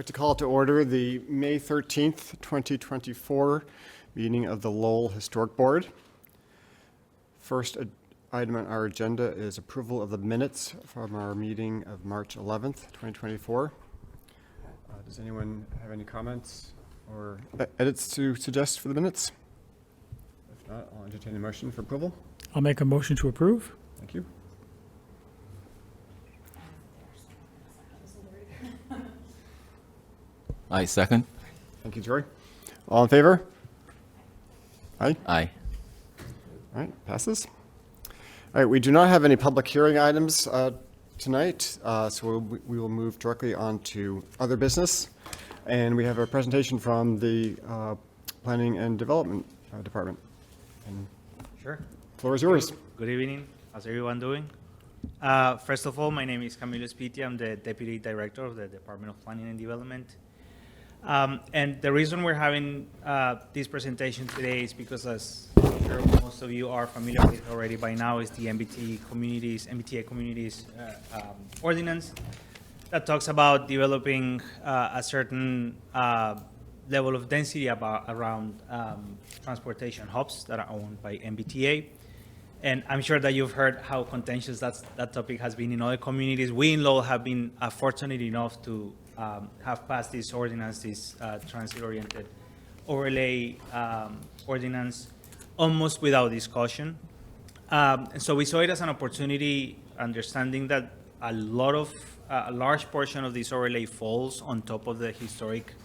I'd like to call to order the May 13th, 2024 meeting of the Lowell Historic Board. First item on our agenda is approval of the minutes from our meeting of March 11th, 2024. Does anyone have any comments or edits to suggest for the minutes? If not, I'll entertain a motion for approval. I'll make a motion to approve. Thank you. I second. Thank you, Jory. All in favor? Aye. Aye. All right, passes. All right, we do not have any public hearing items tonight, so we will move directly on to other business. And we have a presentation from the Planning and Development Department. And Sure. the floor is yours. Good evening. How's everyone doing? First of all, my name is Camilo Spitia. I'm the Deputy Director of the Department of Planning and Development. And the reason we're having this presentation today is because, as I'm sure most of you are familiar with already by now, is the MBTA Communities Ordinance that talks about developing a certain level of density around transportation hubs that are owned by MBTA. And I'm sure that you've heard how contentious that topic has been in other communities. We in Lowell have been fortunate enough to have passed this ordinance, this transit-oriented overlay ordinance, almost without discussion. And so we saw it as an opportunity, understanding that a large portion of this overlay falls on top of the historic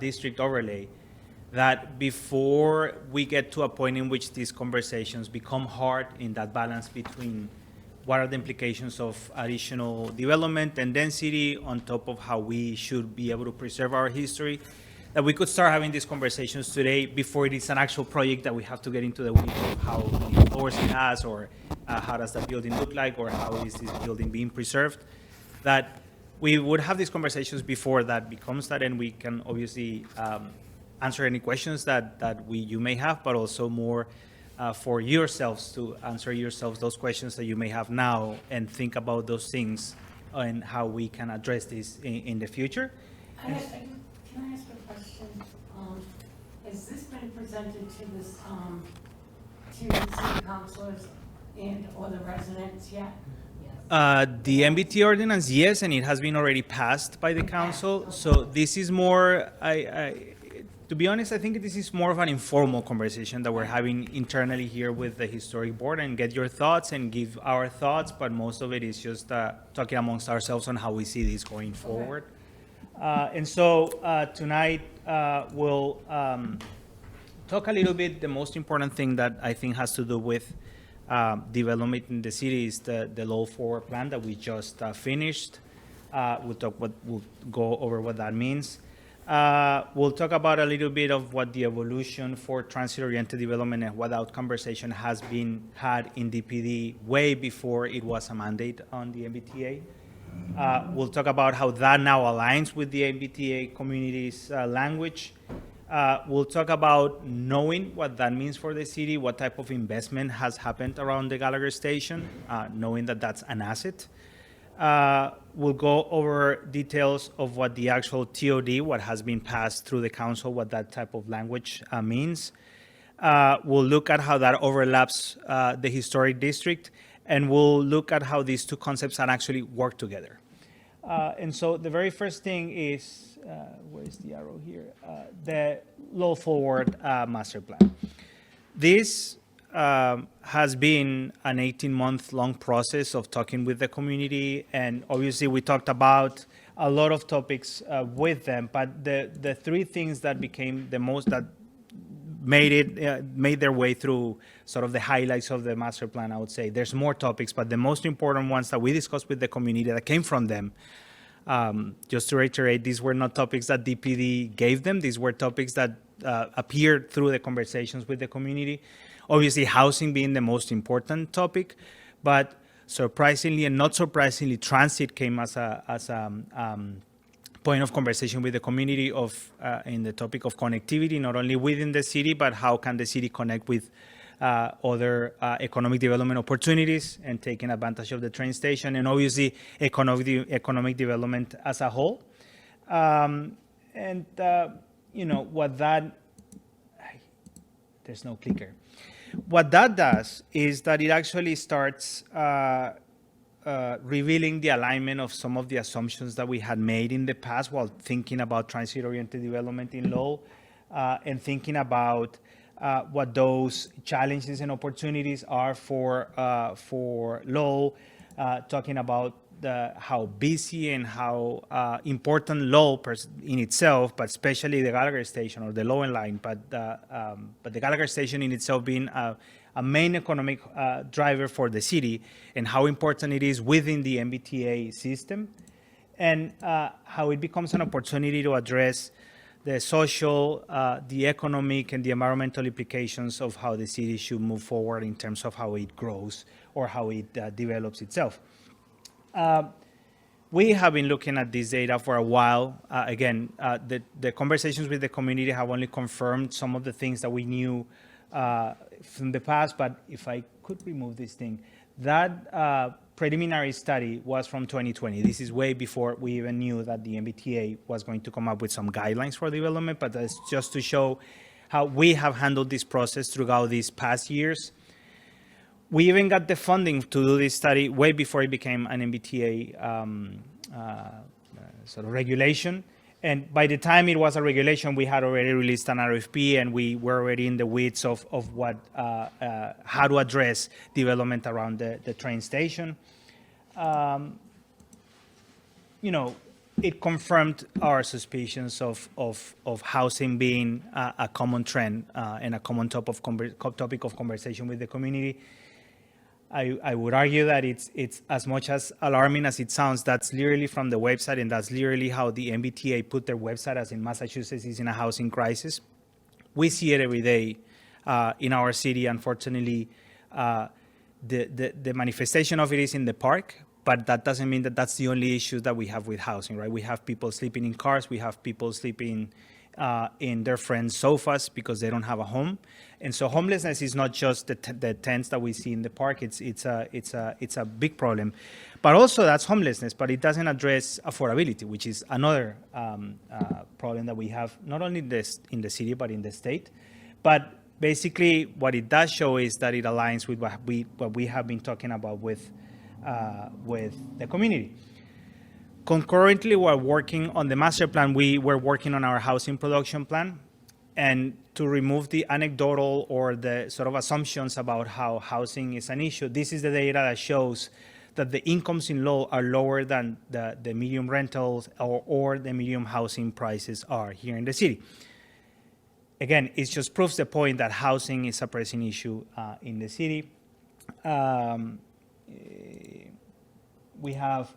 district overlay, that before we get to a point in which these conversations become hard in that balance between what are the implications of additional development and density on top of how we should be able to preserve our history, that we could start having these conversations today before it is an actual project that we have to get into the weeds of how many floors it has, or how does that building look like, or how is this building being preserved, that we would have these conversations before that becomes that, and we can obviously answer any questions that you may have, but also more for yourselves to answer yourselves those questions that you may have now, and think about those things and how we can address this in the future. Can I ask a question? Has this been presented to this to the city councilors and or the residents yet? The MBT ordinance, yes, and it has been already passed by the council. So this is more, to be honest, I think this is more of an informal conversation that we're having internally here with the historic board, and get your thoughts and give our thoughts, but most of it is just talking amongst ourselves on how we see this going forward. And so tonight we'll talk a little bit. The most important thing that I think has to do with development in the city is the Lowell Forward Plan that we just finished. We'll go over what that means. We'll talk about a little bit of what the evolution for transit-oriented development and what that conversation has been had in DPD way before it was a mandate on the MBTA. We'll talk about how that now aligns with the MBTA community's language. We'll talk about knowing what that means for the city, what type of investment has happened around the Gallagher station, knowing that that's an asset. We'll go over details of what the actual TOD, what has been passed through the council, what that type of language means. We'll look at how that overlaps the historic district, and we'll look at how these two concepts can actually work together. And so the very first thing is, where's the arrow here? The Lowell Forward Master Plan. This has been an 18-month long process of talking with the community, and obviously we talked about a lot of topics with them, but the three things that became the most that made their way through sort of the highlights of the master plan, I would say. There's more topics, but the most important ones that we discussed with the community that came from them, just to reiterate, these were not topics that DPD gave them. These were topics that appeared through the conversations with the community. Obviously, housing being the most important topic, but surprisingly and not surprisingly, transit came as a point of conversation with the community of in the topic of connectivity, not only within the city, but how can the city connect with other economic development opportunities and taking advantage of the train station, and obviously economic development as a whole. And, what that, there's no clicker. What that does is that it actually starts revealing the alignment of some of the assumptions that we had made in the past while thinking about transit-oriented development in Lowell, and thinking about what those challenges and opportunities are for Lowell, talking about how busy and how important Lowell in itself, but especially the Gallagher Station or the Lowell line, but the Gallagher Station in itself being a main economic driver for the city, and how important it is within the MBTA system, and how it becomes an opportunity to address the social, the economic, and the environmental implications of how the city should move forward in terms of how it grows or how it develops itself. We have been looking at this data for a while. Again, the conversations with the community have only confirmed some of the things that we knew from the past, but if I could remove this thing, that preliminary study was from 2020. This is way before we even knew that the MBTA was going to come up with some guidelines for development, but that's just to show how we have handled this process throughout these past years. We even got the funding to do this study way before it became an MBTA sort of regulation. And by the time it was a regulation, we had already released an RFP, and we were already in the weeds of what how to address development around the train station. It confirmed our suspicions of housing being a common trend and a common topic of conversation with the community. I would argue that it's as much as alarming as it sounds. That's literally from the website, and that's literally how the MBTA put their website, as in Massachusetts is in a housing crisis. We see it every day in our city. Unfortunately, the manifestation of it is in the park, but that doesn't mean that that's the only issue that we have with housing, right? We have people sleeping in cars. We have people sleeping in their friends' sofas because they don't have a home. And so homelessness is not just the tents that we see in the park. It's a big problem, but also that's homelessness. But it doesn't address affordability, which is another problem that we have not only in the city but in the state. But basically, what it does show is that it aligns with what we have been talking about with the community. Concurrently, we're working on the master plan. We were working on our housing production plan, and to remove the anecdotal or the sort of assumptions about how housing is an issue, this is the data that shows that the incomes in Lowell are lower than the medium rentals or the medium housing prices are here in the city. Again, it just proves the point that housing is a pressing issue in the city. We have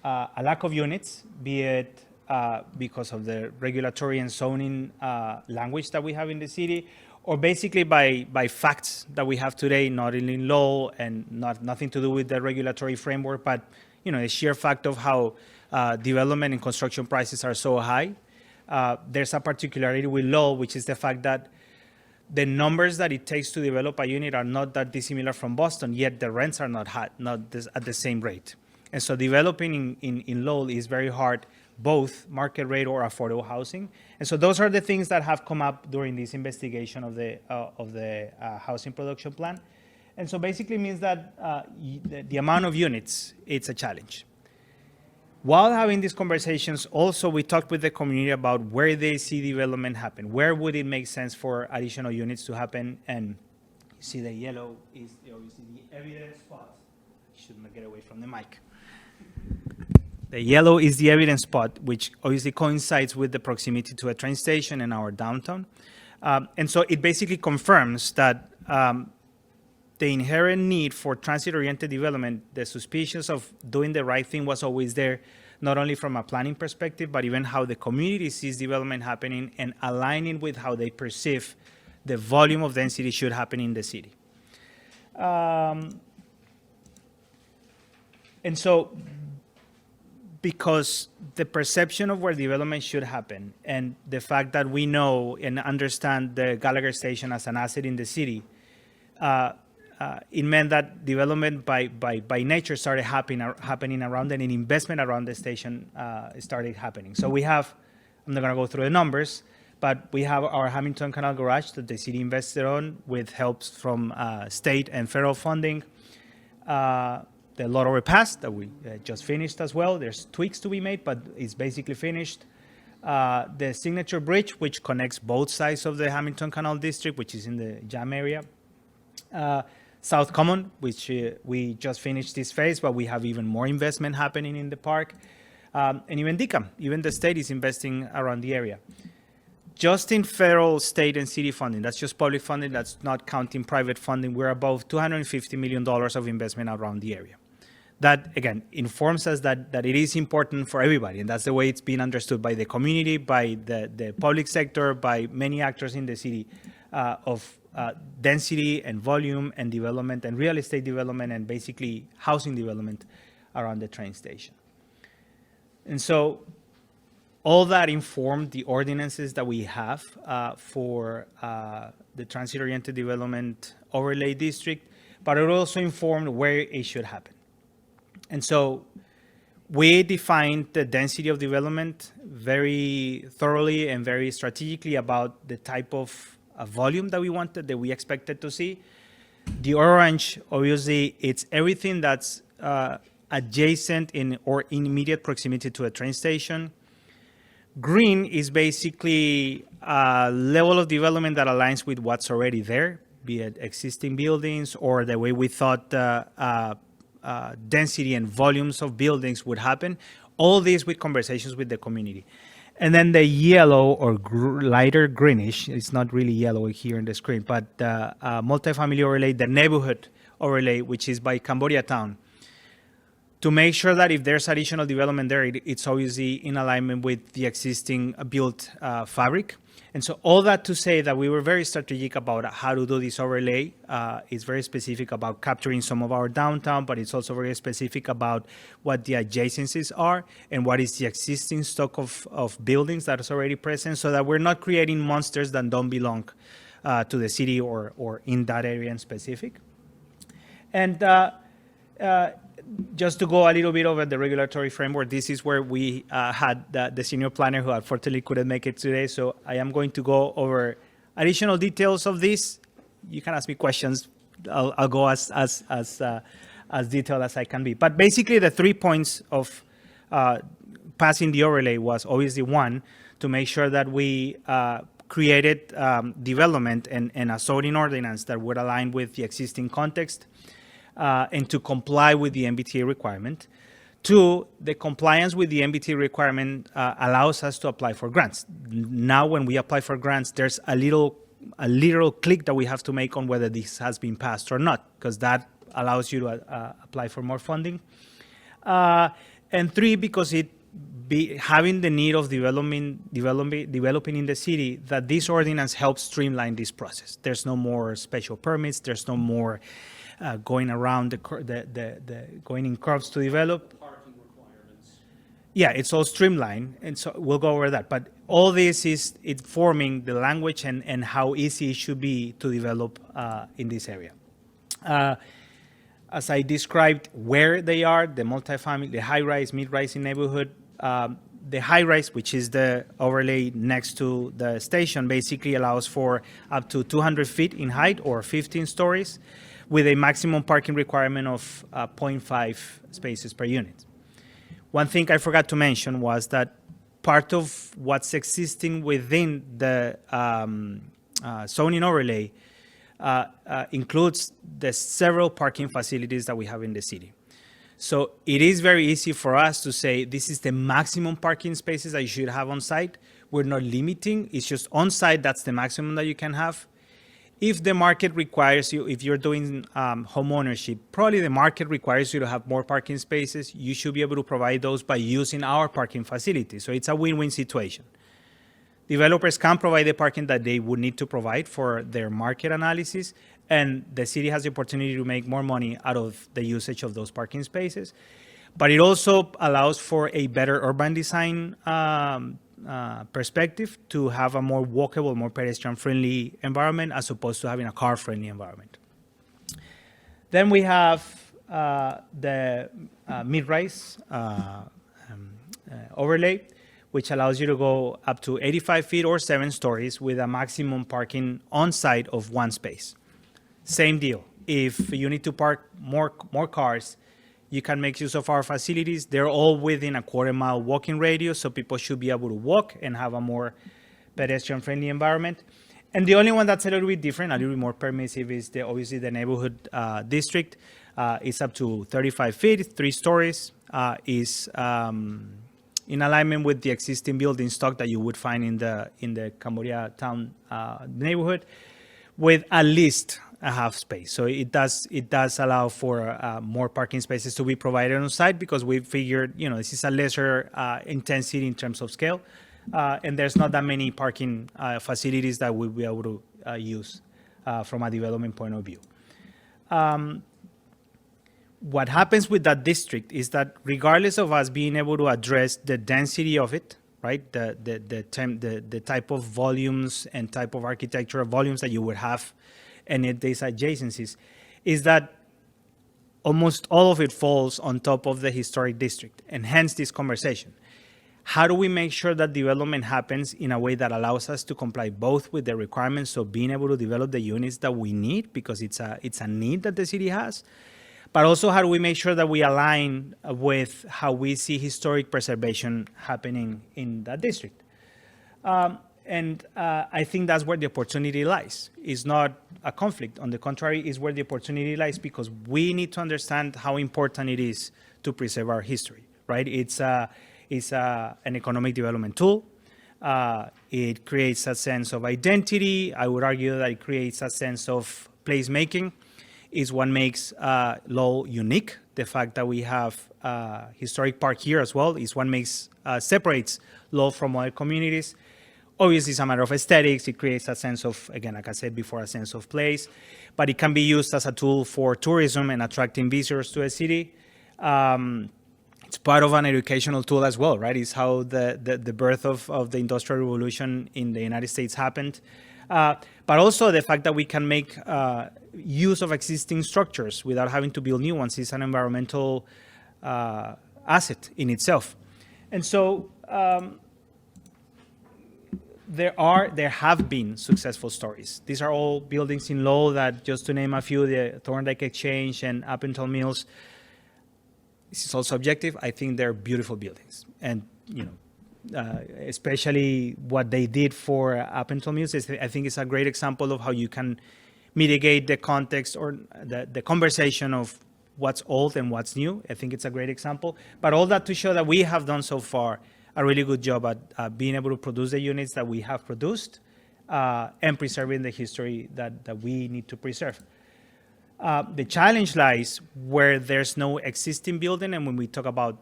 a lack of units, be it because of the regulatory and zoning language that we have in the city, or basically by facts that we have today, not in law and nothing to do with the regulatory framework, but the sheer fact of how development and construction prices are so high. There's a particularity with law, which is the fact that the numbers that it takes to develop a unit are not that dissimilar from Boston, yet the rents are not at the same rate. And so developing in Lowell is very hard, both market rate or affordable housing. And so those are the things that have come up during this investigation of the housing production plan. And so basically means that the amount of units, it's a challenge. While having these conversations, also we talked with the community about where they see development happen. Where would it make sense for additional units to happen? And you see the yellow is obviously the evidence spot. I should not get away from the mic. The yellow is the evidence spot, which obviously coincides with the proximity to a train station in our downtown. And so it basically confirms that the inherent need for transit-oriented development, the suspicions of doing the right thing was always there, not only from a planning perspective, but even how the community sees development happening and aligning with how they perceive the volume of density should happen in the city. And so because the perception of where development should happen and the fact that we know and understand the Gallagher Station as an asset in the city, it meant that development by nature started happening around it, and investment around the station started happening. So we have, I'm not going to go through the numbers, but we have our Hamilton Canal Garage that the city invested on with helps from state and federal funding. The Lowell Pass that we just finished as well. There's tweaks to be made, but it's basically finished. The Signature Bridge, which connects both sides of the Hamilton Canal District, which is in the Jam area. South Common, which we just finished this phase, but we have even more investment happening in the park. And even DECAM, even the state is investing around the area. Just in federal, state, and city funding, that's just public funding, that's not counting private funding, we're above $250 million of investment around the area. That, again, informs us that it is important for everybody, and that's the way it's been understood by the community, by the public sector, by many actors in the city, of density and volume and development and real estate development and basically housing development around the train station. And so all that informed the ordinances that we have for the transit-oriented development overlay district, but it also informed where it should happen. And so we defined the density of development very thoroughly and very strategically about the type of volume that we wanted, that we expected to see. The orange, obviously, it's everything that's adjacent in or in immediate proximity to a train station. Green is basically a level of development that aligns with what's already there, be it existing buildings or the way we thought density and volumes of buildings would happen. All this with conversations with the community. And then the yellow or lighter greenish, it's not really yellow here in the screen, but multifamily overlay, the neighborhood overlay, which is by Cambodia Town, to make sure that if there's additional development there, it's obviously in alignment with the existing built fabric. And so all that to say that we were very strategic about how to do this overlay. It's very specific about capturing some of our downtown, but it's also very specific about what the adjacencies are and what is the existing stock of buildings that is already present, so that we're not creating monsters that don't belong to the city or in that area in specific. And just to go a little bit over the regulatory framework, this is where we had the senior planner who unfortunately couldn't make it today. So I am going to go over additional details of this. You can ask me questions. I'll go as detailed as I can be. But basically, the 3 points of passing the overlay was obviously one, to make sure that we created development and a zoning ordinance that would align with the existing context. And to comply with the MBTA requirement. Two, the compliance with the MBTA requirement allows us to apply for grants. Now, when we apply for grants, there's a little click that we have to make on whether this has been passed or not, because that allows you to apply for more funding. And three, because having the need of developing in the city, that this ordinance helps streamline this process. There's no more special permits. There's no more going around going in curves to develop. Parking requirements. Yeah, it's all streamlined, and so we'll go over that. But all this is informing the language and how easy it should be to develop in this area. As I described where they are, the multifamily, the high-rise, mid-rising neighborhood, the high-rise, which is the overlay next to the station, basically allows for up to 200 feet in height or 15 stories, with a maximum parking requirement of 0.5 spaces per unit. One thing I forgot to mention was that part of what's existing within the zoning overlay includes the several parking facilities that we have in the city. So it is very easy for us to say this is the maximum parking spaces that you should have on site. We're not limiting, it's just on site, that's the maximum that you can have. If the market requires you, if you're doing home ownership, probably the market requires you to have more parking spaces. You should be able to provide those by using our parking facilities. So it's a win-win situation. Developers can provide the parking that they would need to provide for their market analysis, and the city has the opportunity to make more money out of the usage of those parking spaces. But it also allows for a better urban design perspective, to have a more walkable, more pedestrian-friendly environment as opposed to having a car-friendly environment. Then we have the mid-rise overlay, which allows you to go up to 85 feet or 7 stories with a maximum parking on site of 1 space. Same deal. If you need to park more cars, you can make use of our facilities. They're all within a quarter-mile walking radius, so people should be able to walk and have a more pedestrian-friendly environment. And the only one that's a little bit different, a little bit more permissive, is obviously the neighborhood district. It's up to 35 feet, 3 stories. Is in alignment with the existing building stock that you would find in the Cambodia town neighborhood, with at least a half space. So it does allow for more parking spaces to be provided on site, because we figured, this is a lesser intensity in terms of scale, and there's not that many parking facilities that we'll be able to use from a development point of view. What happens with that district is that regardless of us being able to address the density of it, right, the type of volumes and type of architectural volumes that you would have and these adjacencies, is that almost all of it falls on top of the historic district, and hence this conversation. How do we make sure that development happens in a way that allows us to comply both with the requirements of being able to develop the units that we need, because it's a need that the city has, but also how do we make sure that we align with how we see historic preservation happening in that district? And I think that's where the opportunity lies. It's not a conflict. On the contrary, it's where the opportunity lies, because we need to understand how important it is to preserve our history, right? It's an economic development tool. It creates a sense of identity. I would argue that it creates a sense of placemaking. Is what makes Lowell unique. The fact that we have historic park here as well is what separates Lowell from other communities. Obviously, it's a matter of aesthetics. It creates a sense of, again, like I said before, a sense of place. But it can be used as a tool for tourism and attracting visitors to a city. It's part of an educational tool as well, right? It's how the birth of the Industrial Revolution in the United States happened. But also the fact that we can make use of existing structures without having to build new ones is an environmental asset in itself. And so there have been successful stories. These are all buildings in Lowell that, just to name a few, the Thorndike Exchange and Appleton Mills. This is all subjective. I think they're beautiful buildings. And, especially what they did for Appleton Mills, I think it's a great example of how you can mitigate the context or the conversation of what's old and what's new. I think it's a great example. But all that to show that we have done so far a really good job at being able to produce the units that we have produced and preserving the history that we need to preserve. The challenge lies where there's no existing building, and when we talk about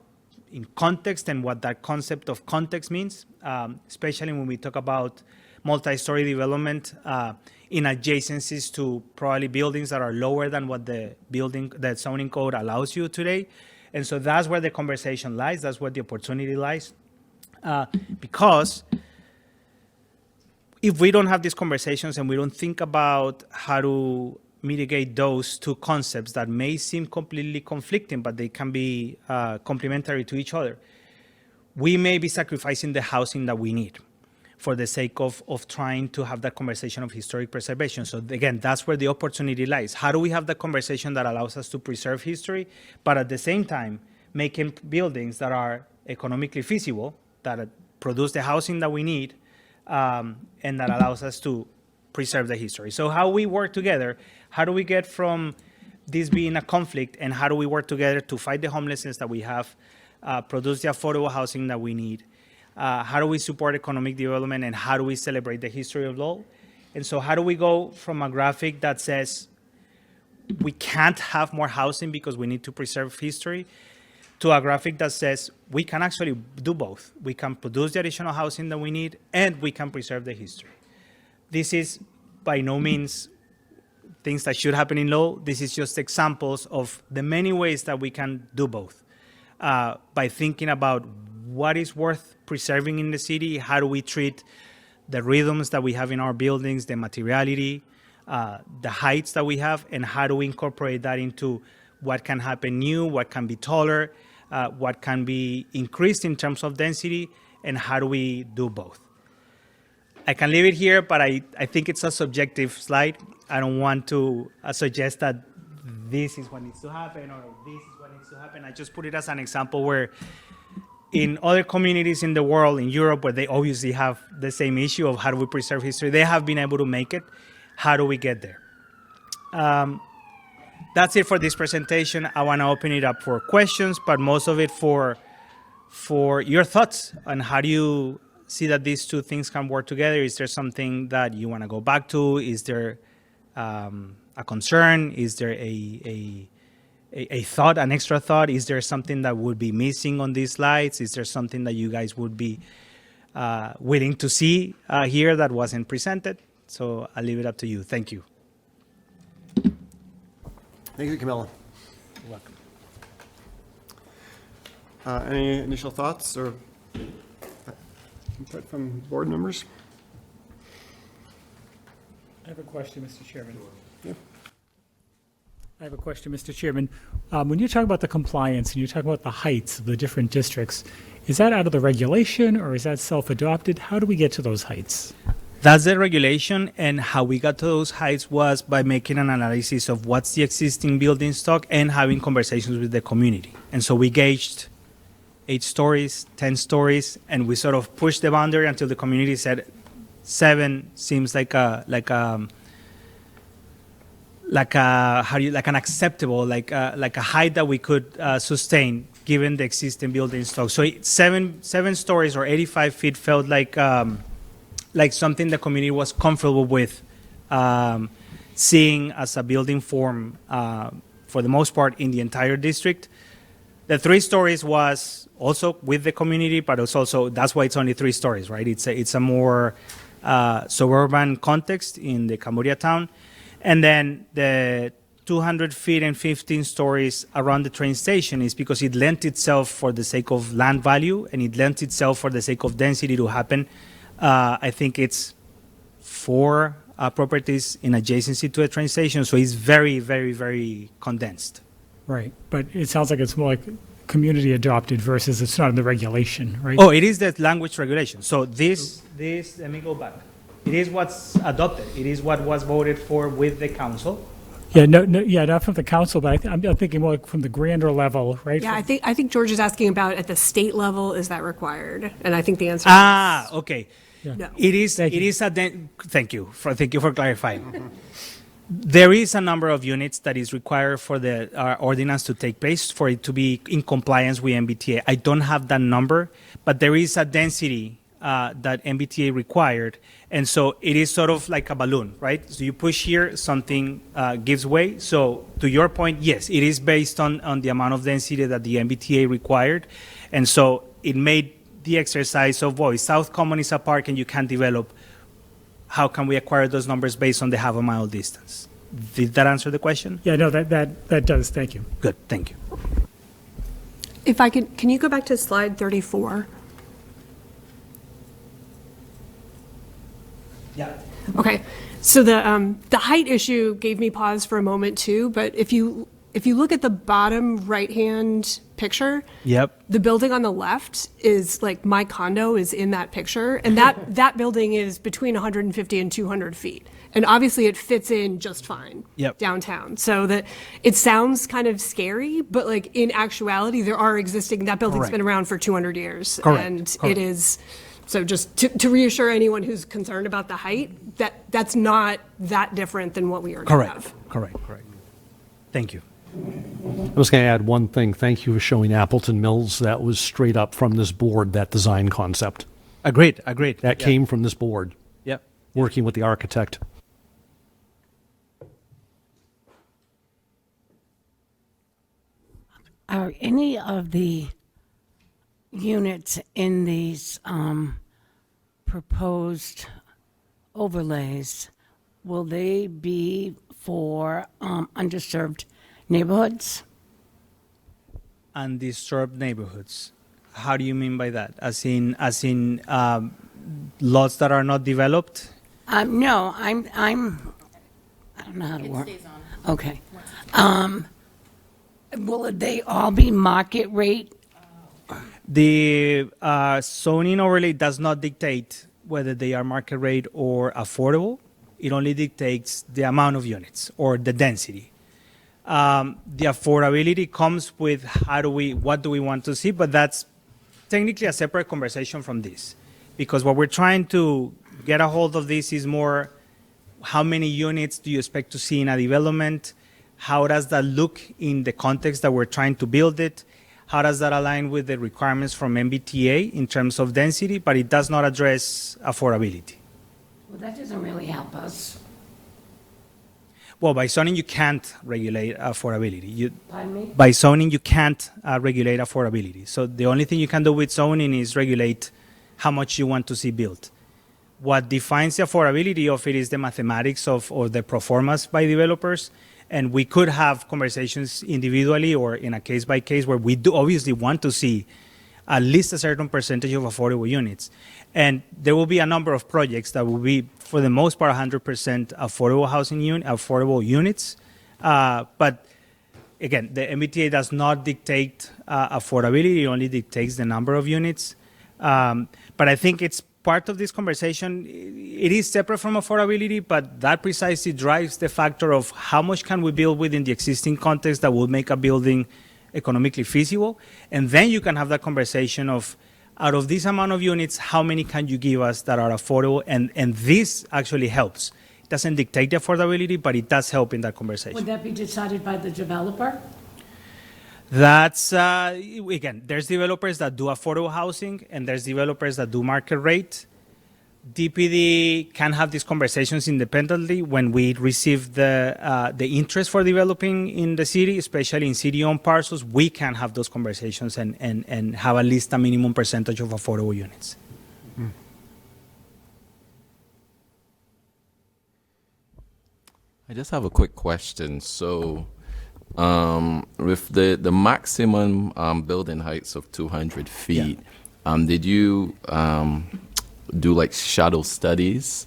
in context and what that concept of context means, especially when we talk about multi-story development in adjacencies to probably buildings that are lower than what the zoning code allows you today. And so that's where the conversation lies. That's where the opportunity lies. Because if we don't have these conversations and we don't think about how to mitigate those two concepts that may seem completely conflicting, but they can be complementary to each other, we may be sacrificing the housing that we need for the sake of trying to have that conversation of historic preservation. So again, that's where the opportunity lies. How do we have the conversation that allows us to preserve history, but at the same time, making buildings that are economically feasible, that produce the housing that we need, and that allows us to preserve the history. So how we work together, how do we get from this being a conflict, and how do we work together to fight the homelessness that we have, produce the affordable housing that we need? How do we support economic development, and how do we celebrate the history of Lowell? And so how do we go from a graphic that says we can't have more housing because we need to preserve history, to a graphic that says we can actually do both. We can produce the additional housing that we need, and we can preserve the history. This is by no means things that should happen in Lowell. This is just examples of the many ways that we can do both by thinking about what is worth preserving in the city, how do we treat the rhythms that we have in our buildings, the materiality, the heights that we have, and how do we incorporate that into what can happen new, what can be taller, what can be increased in terms of density, and how do we do both. I can leave it here, but I think it's a subjective slide. I don't want to suggest that this is what needs to happen or this is what needs to happen. I just put it as an example where in other communities in the world, in Europe, where they obviously have the same issue of how do we preserve history, they have been able to make it. How do we get there? That's it for this presentation. I want to open it up for questions, but most of it for your thoughts on how do you see that these two things can work together. Is there something that you want to go back to? Is there a concern? Is there a thought, an extra thought? Is there something that would be missing on these slides? Is there something that you guys would be willing to see here that wasn't presented? So I'll leave it up to you. Thank you. Thank you, Camilla. You're welcome. Any initial thoughts or input from board members? I have a question, Mr. Chairman. Yeah. I have a question, Mr. Chairman. When you talk about the compliance and you talk about the heights of the different districts, is that out of the regulation or is that self-adopted? How do we get to those heights? That's the regulation, and how we got to those heights was by making an analysis of what's the existing building stock and having conversations with the community. And so we gauged 8 stories, 10 stories, and we sort of pushed the boundary until the community said 7 seems like an acceptable, like a height that we could sustain given the existing building stock. So 7 stories or 85 feet felt like something the community was comfortable with seeing as a building form for the most part in the entire district. The 3 stories was also with the community, but it's also, that's why it's only 3 stories, right? It's a more suburban context in the Cambodia town. And then the 200 feet and 15 stories around the train station is because it lent itself for the sake of land value, and it lent itself for the sake of density to happen. I think it's 4 properties in adjacency to a train station, so it's very, very, very condensed. Right, but it sounds like it's more like community adopted versus it's not in the regulation, right? Oh, it is the language regulation. So this, let me go back. It is what's adopted. It is what was voted for with the council. Yeah, not from the council, but I'm thinking more like from the grander level, right? Yeah, I think George is asking about at the state level, is that required? And I think the answer is Okay. no. It is. Thank you. It is a. Thank you for clarifying. There is a number of units that is required for the ordinance to take place for it to be in compliance with MBTA. I don't have that number, but there is a density that MBTA required, and so it is sort of like a balloon, right? So you push here, something gives way. So to your point, yes, it is based on the amount of density that the MBTA required, and so it made the exercise of, boy, South Common is a park and you can't develop. How can we acquire those numbers based on the half-a-mile distance? Did that answer the question? Yeah, no, that does. Thank you. Good, thank you. If I can you go back to slide 34? Yeah. Okay, so the height issue gave me pause for a moment too, but if you look at the bottom right-hand picture, Yep. the building on the left is like my condo is in that picture, and that building is between 150 and 200 feet. And obviously it fits in just fine downtown. So that it sounds kind of scary, but like in actuality, that building's Correct. been around for 200 years. Correct. And Correct. it is, so just to reassure anyone who's concerned about the height, that's not that different than what we already have. Correct. Thank you. I was going to add one thing. Thank you for showing Appleton Mills. That was straight up from this board, that design concept. Agreed. That came from this board, Yep. working with the architect. Are any of the units in these proposed overlays, will they be for underserved neighborhoods? Undisturbed neighborhoods. How do you mean by that? As in lots that are not developed? No, I'm I don't know how to It work. stays on. Okay. Will they all be market rate? The zoning overlay does not dictate whether they are market rate or affordable. It only dictates the amount of units or the density. The affordability comes with what do we want to see, but that's technically a separate conversation from this. Because what we're trying to get a hold of this is more how many units do you expect to see in a development? How does that look in the context that we're trying to build it? How does that align with the requirements from MBTA in terms of density? But it does not address affordability. Well, that doesn't really help us. Well, by zoning, you can't regulate affordability. Pardon me? By zoning, you can't regulate affordability. So the only thing you can do with zoning is regulate how much you want to see built. What defines the affordability of it is the mathematics or the pro formas by developers. And we could have conversations individually or in a case by case where we do obviously want to see at least a certain percentage of affordable units. And there will be a number of projects that will be, for the most part, 100% affordable affordable units. But again, the MBTA does not dictate affordability; it only dictates the number of units. But I think it's part of this conversation. It is separate from affordability, but that precisely drives the factor of how much can we build within the existing context that will make a building economically feasible. And then you can have that conversation of, out of this amount of units, how many can you give us that are affordable? And this actually helps. It doesn't dictate the affordability, but it does help in that conversation. Would that be decided by the developer? That's, again, there's developers that do affordable housing and there's developers that do market rate. DPD can have these conversations independently when we receive the interest for developing in the city, especially in city-owned parcels. We can have those conversations and have at least a minimum percentage of affordable units. I just have a quick question. So, with the maximum building heights of 200 feet, did you do like shadow studies?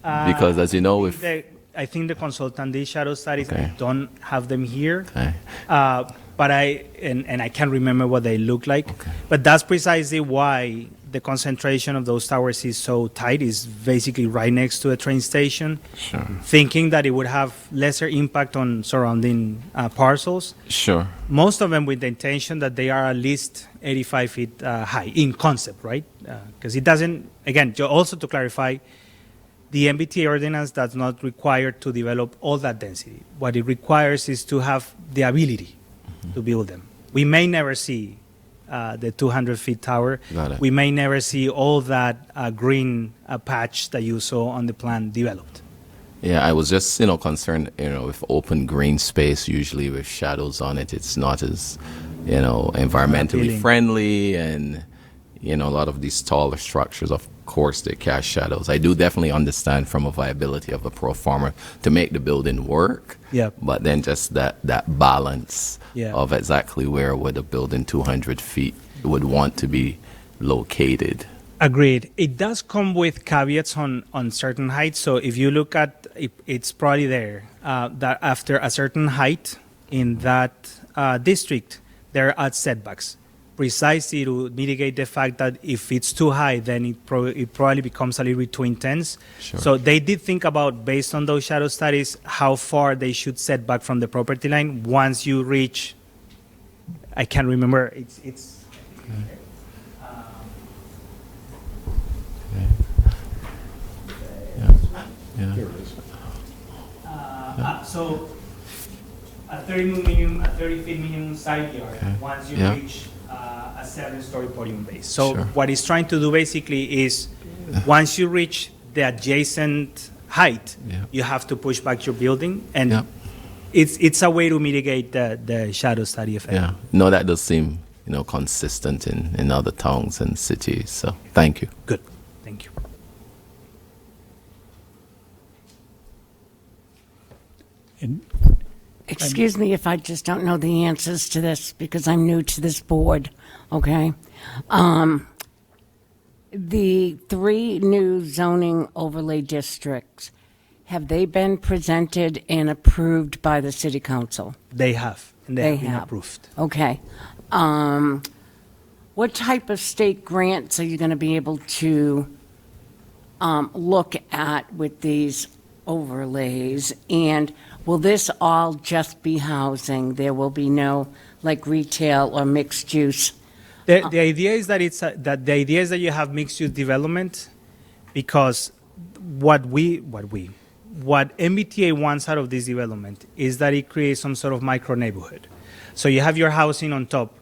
Because as you know, I think the consultant did shadow studies. Okay. I don't have them here. Okay. But I can't remember what they look like. Okay. But that's precisely why the concentration of those towers is so tight. Is basically right next to a train station, Sure. thinking that it would have lesser impact on surrounding parcels. Sure. Most of them with the intention that they are at least 85 feet high in concept, right? Because it doesn't, again, also to clarify, the MBTA ordinance does not require to develop all that density. What it requires is to have the ability to build them. We may never see the 200-feet tower. Got it. We may never see all that green patch that you saw on the plan developed. Yeah, I was just, concerned, with open green space, usually with shadows on it, it's not as, environmentally appealing. friendly, and, a lot of these taller structures, of course, they cast shadows. I do definitely understand from a viability of a pro forma to make the building work. Yep. But then just that balance Yeah. of exactly where would a building 200 feet would want to be located. Agreed. It does come with caveats on certain heights. So if you look at it, it's probably there that after a certain height in that district, there are setbacks, precisely to mitigate the fact that if it's too high, then it probably becomes a little bit too intense. Sure. So they did think about, based on those shadow studies, how far they should set back from the property line once you reach, I can't remember, it's Yeah. so a 30 feet minimum side yard once you Yeah. reach a 7-story podium base. So Sure. what it's trying to do basically is once you reach the adjacent height, Yeah. you have to push back your building, and Yeah. it's a way to mitigate the shadow study effect. Yeah. No, that does seem, consistent in other towns and cities. So thank you. Good. Thank you. And Excuse me if I just don't know the answers to this because I'm new to this board, okay? The 3 new zoning overlay districts, Have they been presented and approved by the city council? They have, and they They have been have. approved. Okay. What type of state grants are you going to be able to look at with these overlays? And will this all just be housing? There will be no like retail or mixed use? The idea is that the idea is that you have mixed use development, because what MBTA wants out of this development is that it creates some sort of micro neighborhood. So you have your housing on top,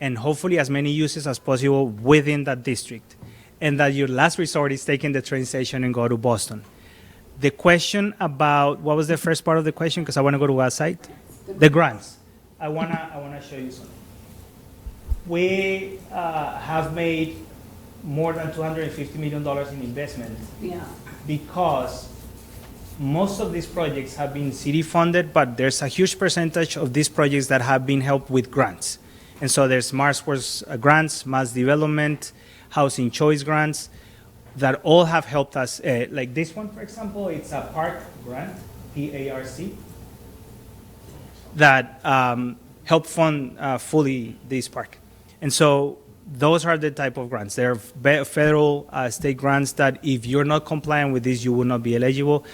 and hopefully as many uses as possible within that district, and that your last resort is taking the train station and go to Boston. The question about, what was the first part of the question? Because I want to go to our site. The grants. I wanna show you something. We have made more than $250 million in investment, because most of these projects have been city funded, but there's a huge percentage of these projects that have been helped with grants. And so there's MassWorks grants, mass development, housing choice grants, that all have helped us. Like this one, for example, it's a park grant, PARC, that help fund fully this park. And so those are the type of grants. They're federal, state grants that if you're not compliant with this, you will not be eligible.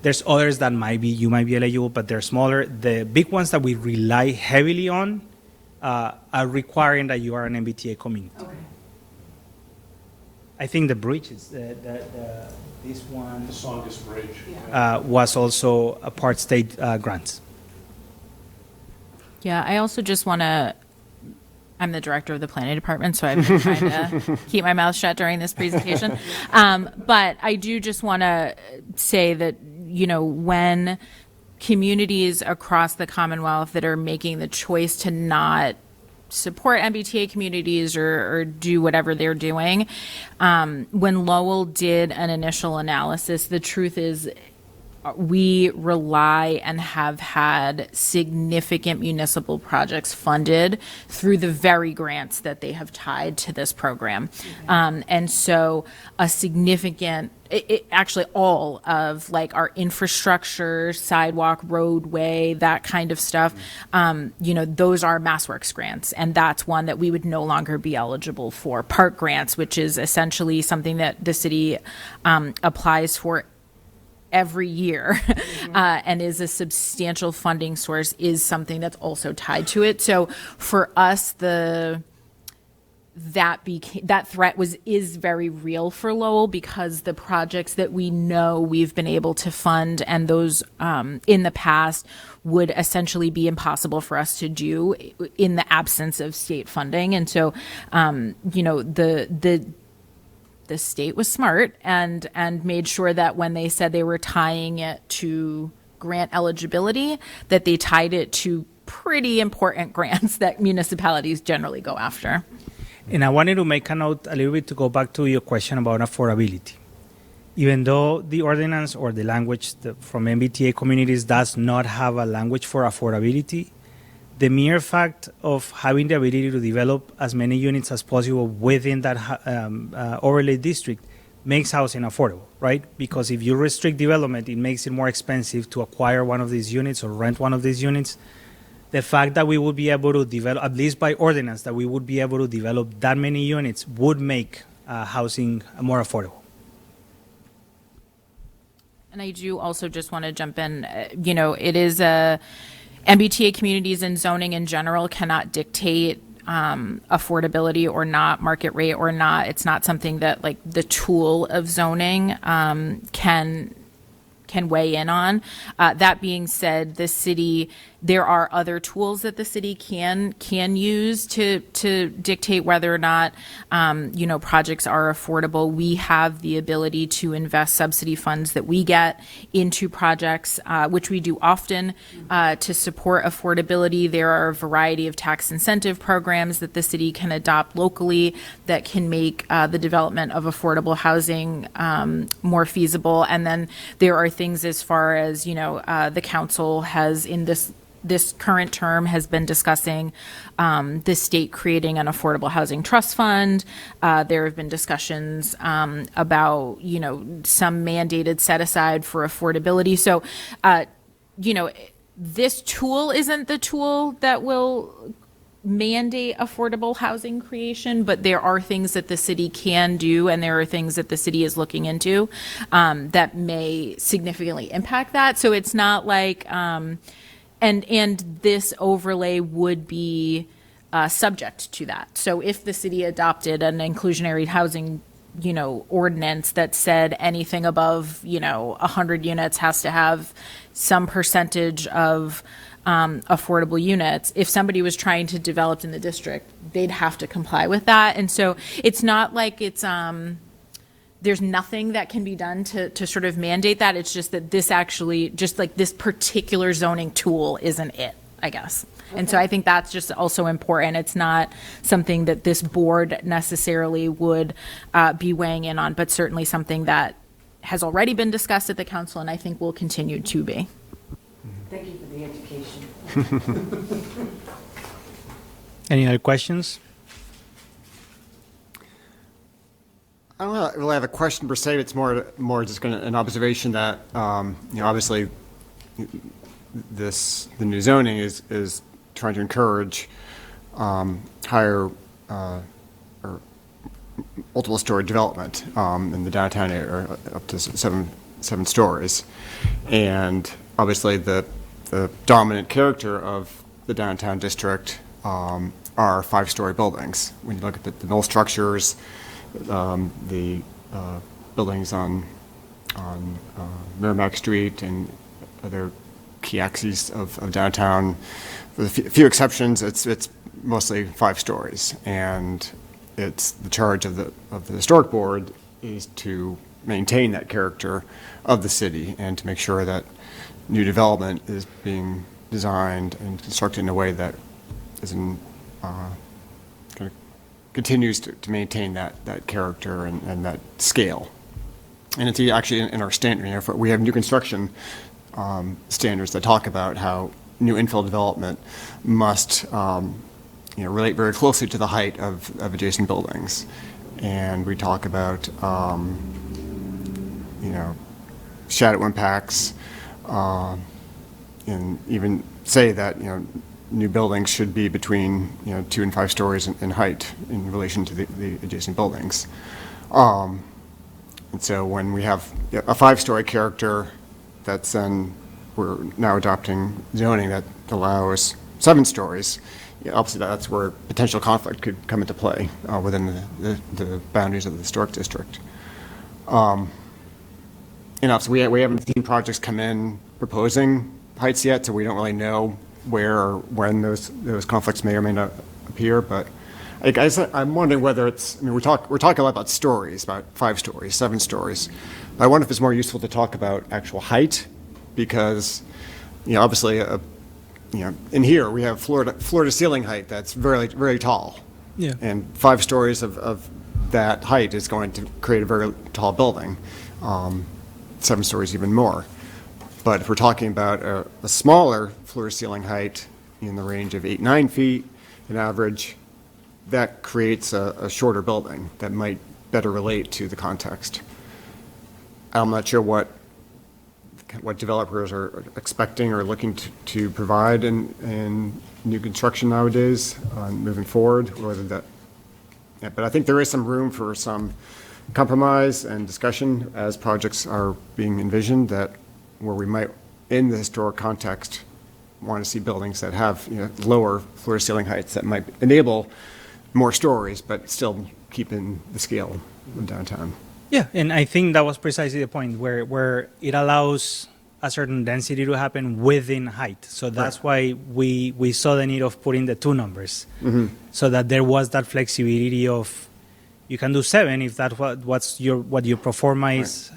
There's others that you might be eligible, but they're smaller. The big ones that we rely heavily on are requiring that you are an MBTA community. Okay. I think the bridge is this one. The Songus Bridge. Was also a part state grants. Yeah, I also just want to, I'm the director of the planning department, so I've been trying to keep my mouth shut during this presentation. But I do just want to say that, you know, when communities across the Commonwealth that are making the choice to not support MBTA communities or do whatever they're doing, when Lowell did an initial analysis, the truth is we rely and have had significant municipal projects funded through the very grants that they have tied to this program. And so a significant, actually all of like our infrastructure, sidewalk, roadway, that kind of stuff, you know, those are MassWorks grants. And that's one that we would no longer be eligible for. Park grants, which is essentially something that the city applies for every year and is a substantial funding source, is something that's also tied to it. So for us, that threat is very real for Lowell, because the projects that we know we've been able to fund and those in the past would essentially be impossible for us to do in the absence of state funding. And so, you know, the state was smart and made sure that when they said they were tying it to grant eligibility, that they tied it to pretty important grants that municipalities generally go after. And I wanted to make a note a little bit to go back to your question about affordability. Even though the ordinance or the language from MBTA communities does not have a language for affordability, the mere fact of having the ability to develop as many units as possible within that overlay district makes housing affordable, right? Because if you restrict development, it makes it more expensive to acquire one of these units or rent one of these units. The fact that we would be able to develop, at least by ordinance, that we would be able to develop that many units would make housing more affordable. And I do also just want to jump in, you know, it is MBTA communities and zoning in general cannot dictate affordability or not, market rate or not. It's not something that like the tool of zoning can weigh in on. That being said, the city, there are other tools that the city can use to dictate whether or not you know, projects are affordable. We have the ability to invest subsidy funds that we get into projects, which we do often to support affordability. There are a variety of tax incentive programs that the city can adopt locally that can make the development of affordable housing more feasible. And then there are things as far as, you know, the council has in this this current term has been discussing the state creating an affordable housing trust fund. There have been discussions about, some mandated set aside for affordability. So, this tool isn't the tool that will mandate affordable housing creation, but there are things that the city can do, and there are things that the city is looking into that may significantly impact that. So it's not like, and this overlay would be subject to that. So if the city adopted an inclusionary housing ordinance that said anything above 100 units has to have some percentage of affordable units, if somebody was trying to develop in the district, they'd have to comply with that. And so it's not like it's there's nothing that can be done to sort of mandate that. It's just that this actually, just like this particular zoning tool isn't it, I guess. Okay. And so I think that's just also important. It's not something that this board necessarily would be weighing in on, but certainly something that has already been discussed at the council and I think will continue to be. Thank you for the education. Any other questions? I don't really have a question per se. It's more just an observation that obviously the new zoning is trying to encourage higher or multiple story development in the downtown area, up to seven stories, and obviously the dominant character of the downtown district are 5-story buildings. When you look at the mill structures, the buildings on Merrimack Street and other key axes of downtown, with a few exceptions, it's mostly 5 stories, and it's the charge of the historic board is to maintain that character of the city and to make sure that new development is being designed and constructed in a way that continues to maintain that character and that scale. And it's actually in our standard, we have new construction standards that talk about how new infill development must relate very closely to the height of adjacent buildings. And we talk about shadow impacts, and even say that new buildings should be between 2 and 5 stories in height in relation to the adjacent buildings. And so when we have a 5-story character, that's then we're now adopting zoning that allows 7 stories. Obviously, that's where potential conflict could come into play within the boundaries of the historic district. So we haven't seen projects come in proposing heights yet, so we don't really know where or when those conflicts may or may not appear. But I guess I'm wondering whether it's. We're talking a lot about stories, about 5 stories, 7 stories. But I wonder if it's more useful to talk about actual height, because obviously in here we have floor to ceiling height that's very, very tall. Yeah. And 5 stories of that height is going to create a very tall building. 7 stories even more. But if we're talking about a smaller floor to ceiling height in the range of 8-9 feet, an average, that creates a shorter building that might better relate to the context. I'm not sure what developers are expecting or looking to provide in new construction nowadays moving forward, but I think there is some room for some compromise and discussion as projects are being envisioned, that where we might, in the historic context, want to see buildings that have lower floor to ceiling heights that might enable more stories, but still keeping the scale of downtown. Yeah, and I think that was precisely the point where it allows a certain density to happen within height. So that's why we saw the need of putting the 2 numbers, so that there was that flexibility of you can do 7 if that's what your pro forma is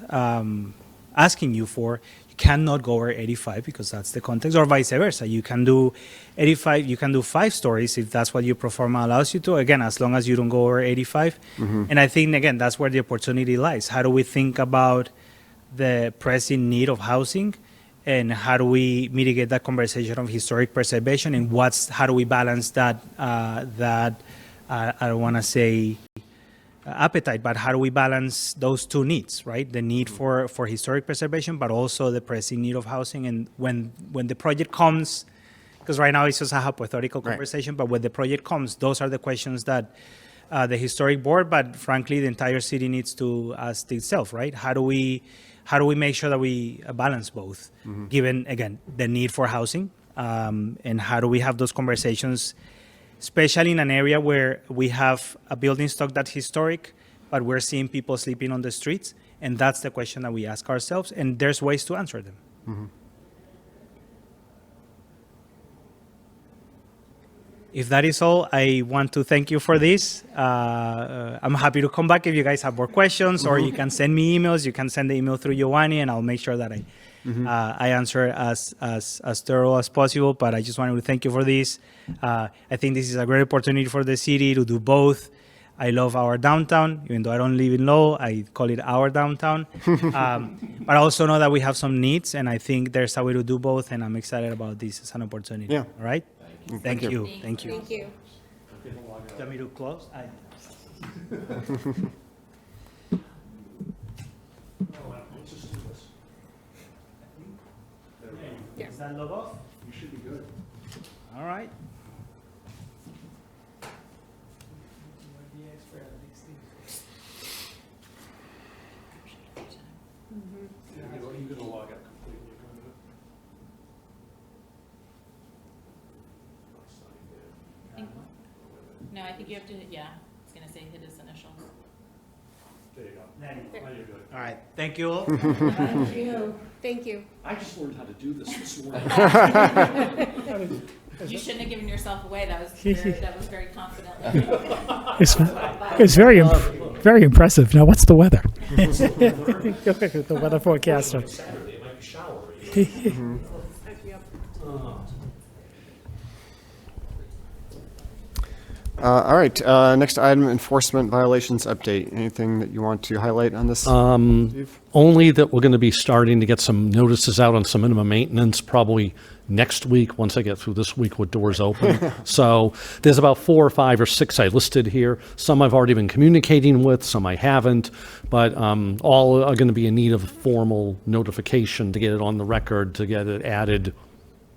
asking you for. You cannot go over 85 because that's the context, or vice versa. You can do 85. You can do 5 stories if that's what your pro forma allows you to. Again, as long as you don't go over 85. And I think again that's where the opportunity lies. How do we think about the pressing need of housing and how do we mitigate that conversation of historic preservation, and how do we balance that, I don't want to say appetite, but how do we balance those two needs, right? The need for historic preservation, but also the pressing need of housing. And when the project comes, because right now it's just a hypothetical conversation, but when the project comes, those are the questions that the historic board, but frankly, the entire city needs to ask itself, right? How do we make sure that we balance both, given, again, the need for housing, and how do we have those conversations, especially in an area where we have a building stock that's historic, but we're seeing people sleeping on the streets, and that's the question that we ask ourselves, and there's ways to answer them. If that is all, I want to thank you for this. I'm happy to come back if you guys have more questions, or you can send me emails. You can send the email through Giovanni, and I'll make sure that I answer as thorough as possible. But I just wanted to thank you for this. I think this is a great opportunity for the city to do both. I love our downtown, even though I don't live in Lowell, I call it our downtown. But I also know that we have some needs, and I think there's a way to do both, and I'm excited about this as an opportunity. Yeah. All right? Thank you. Thank you. Do you want me to close? Is that log off? You should be good. All right. No, I think you have to, yeah, I was going to say hit his initials. There you go. Now you're Now you're good. All right. Thank you all. Thank you. Thank you. I just learned how to do this morning. You shouldn't have given yourself away. That was very confident. It's very impressive. Now, what's the weather? The weather forecaster. Saturday, it might be showery. All right, next item, enforcement violations update. Anything that you want to highlight on this? Steve? Only that we're going to be starting to get some notices out on some minimum maintenance probably next week, once I get through this week with doors open. So there's about 4 or 5 or 6 I listed here. Some I've already been communicating with, some I haven't, but all are going to be in need of formal notification to get it on the record, to get it added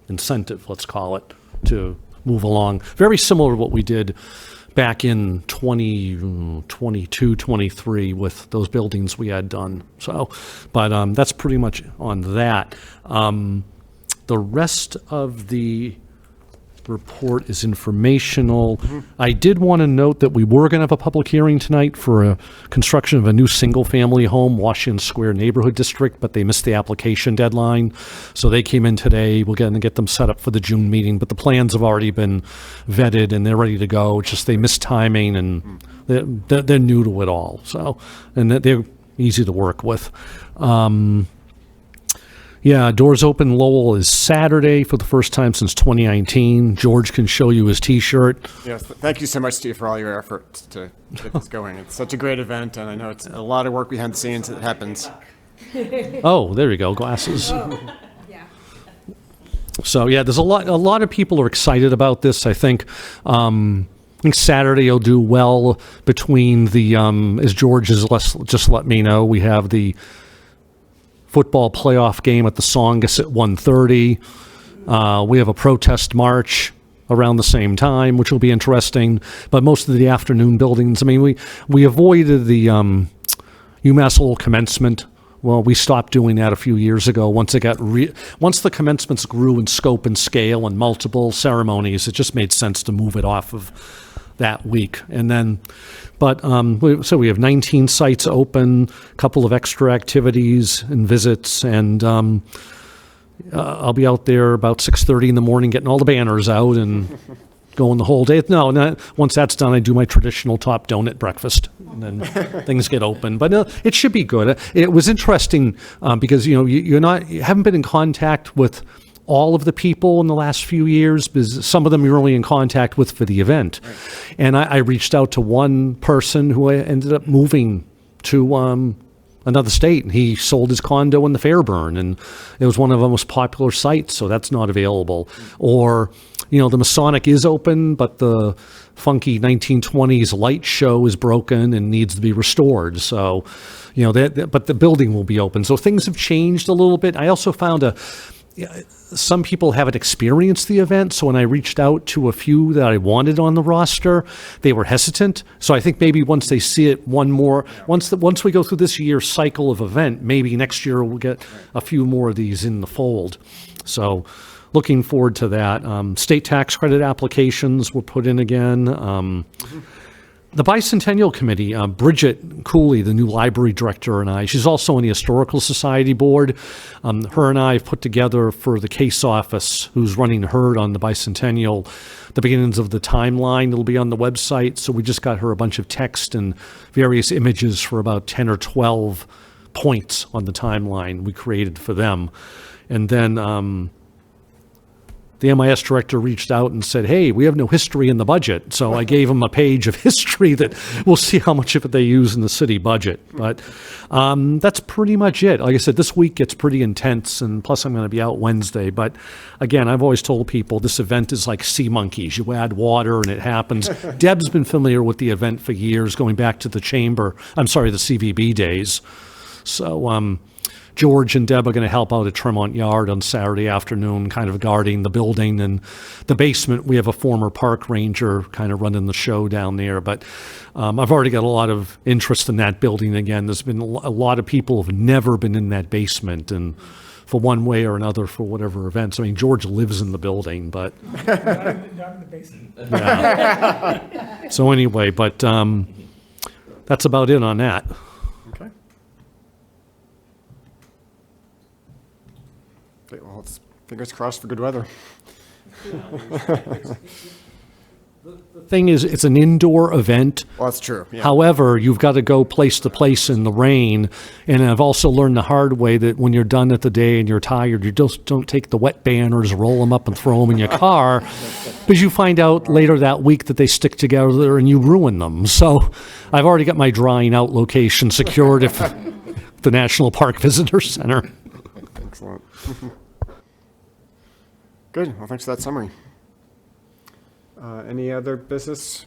incentive, let's call it, to move along. Very similar to what we did back in 2022, 23 with those buildings we had done. So, but that's pretty much on that. The rest of the report is informational. I did want to note that we were going to have a public hearing tonight for a construction of a new single-family home, Washington Square Neighborhood District, but they missed the application deadline. So they came in today. We're going to get them set up for the June meeting, but the plans have already been vetted and they're ready to go. It's just they missed timing, and they're new to it all. So, and they're easy to work with. Yeah, Doors Open Lowell is Saturday for the first time since 2019. George can show you his T-shirt. Yes, thank you so much, Steve, for all your efforts to get this going. It's such a great event, and I know it's a lot of work behind the scenes that happens. Oh, there you go, glasses. Yeah. So yeah, there's a lot of people are excited about this. I think Saturday will do well between the as George has just let me know, we have the football playoff game at the Songus at 1:30. We have a protest march around the same time, which will be interesting. But most of the afternoon buildings, I mean, we avoided the UMass Lowell commencement. Well, we stopped doing that a few years ago. Once the commencements grew in scope and scale and multiple ceremonies, it just made sense to move it off of that week. And then, so we have 19 sites open, a couple of extra activities and visits, and I'll be out there about 6:30 in the morning getting all the banners out and going the whole day. Once that's done, I do my traditional top donut breakfast, and then things get open. But it should be good. It was interesting because you haven't been in contact with all of the people in the last few years, because some of them you're only in contact with for the event. Right. And I reached out to one person who I ended up moving to another state, and he sold his condo in the Fairburn, and it was one of the most popular sites, so that's not available. Or, the Masonic is open, but the funky 1920s light show is broken and needs to be restored. So, but the building will be open. So things have changed a little bit. I also found some people haven't experienced the event, so when I reached out to a few that I wanted on the roster, they were hesitant. So I think maybe once they see it once we go through this year's cycle of event, maybe next year we'll get a few more of these in the fold. So looking forward to that. State tax credit applications were put in again. The Bicentennial Committee, Bridget Cooley, the new library director, and I, she's also on the Historical Society board. Her and I have put together for the case office, who's running HERD on the Bicentennial, the beginnings of the timeline. It'll be on the website. So we just got her a bunch of text and various images for about 10 or 12 points on the timeline we created for them. And then the MIS director reached out and said, hey, we have no history in the budget. So I gave them a page of history that we'll see how much of it they use in the city budget. But that's pretty much it. Like I said, this week gets pretty intense, and plus I'm going to be out Wednesday. But again, I've always told people this event is like sea monkeys. You add water and it happens. Deb's been familiar with the event for years, going back to the CVB days. So George and Deb are going to help out at Tremont Yard on Saturday afternoon, kind of guarding the building. And the basement, we have a former park ranger kind of running the show down there. But I've already got a lot of interest in that building again. There's been a lot of people who have never been in that basement, and for one way or another, for whatever events. I mean, George lives in the building, but Not in the basement. yeah. So anyway, but that's about it on that. Okay. Okay, well, it's fingers crossed for good weather. The thing is, it's an indoor event. Well, that's true. Yeah. However, you've got to go place to place in the rain. And I've also learned the hard way that when you're done at the day and you're tired, you just don't take the wet banners, roll them up and throw them in your car, because you find out later that week that they stick together and you ruin them. So I've already got my drying out location secured at the National Park Visitor Center. Excellent. Good. Well, thanks for that summary. Any other business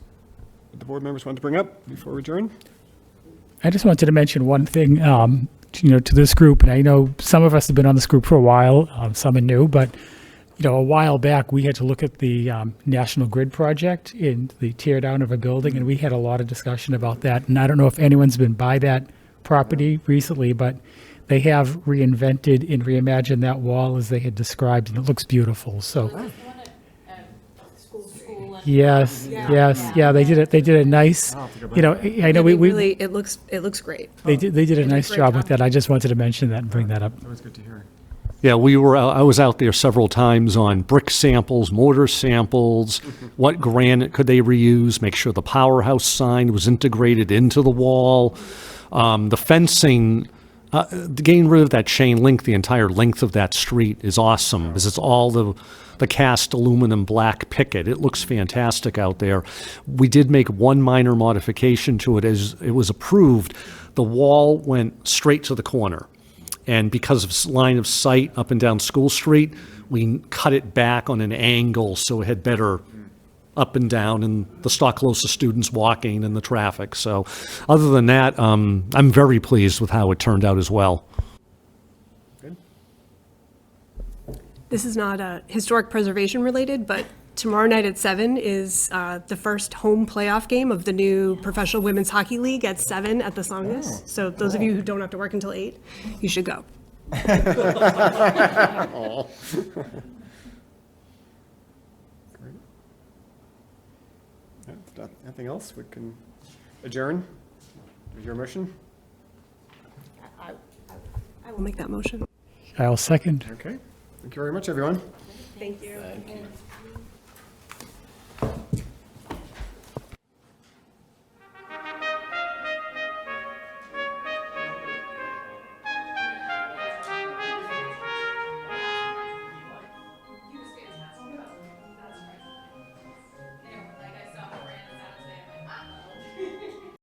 the board members want to bring up before we adjourn? I just wanted to mention one thing, to this group, and I know some of us have been on this group for a while, some are new, but, a while back, we had to look at the National Grid project in the tear down of a building, and we had a lot of discussion about that. And I don't know if anyone's been by that property recently, but they have reinvented and reimagined that wall as they had described, and it looks beautiful. So, yes, they did it. They did a nice, I know we really, it looks great. they did a nice great job job. with that. I just wanted to mention that and bring that up. Always good to hear. Yeah, I was out there several times on brick samples, mortar samples, what granite could they reuse, make sure the powerhouse sign was integrated into the wall. The fencing, getting rid of that chain link, the entire length of that street is awesome, because it's all the cast aluminum black picket. It looks fantastic out there. We did make one minor modification to it as it was approved. The wall went straight to the corner. And because of line of sight up and down School Street, we cut it back on an angle so it had better up and down and the Stocklosa students walking and the traffic. So other than that, I'm very pleased with how it turned out as well. This is not historic preservation related, but tomorrow night at 7 is the first home playoff game of the new Professional Women's Hockey League at 7 at the Songus. So those of you who don't have to work until 8, you should go. Anything else? We can adjourn. Is your motion? I will make that motion. I'll second. Okay. Thank you very much, everyone. Thank you.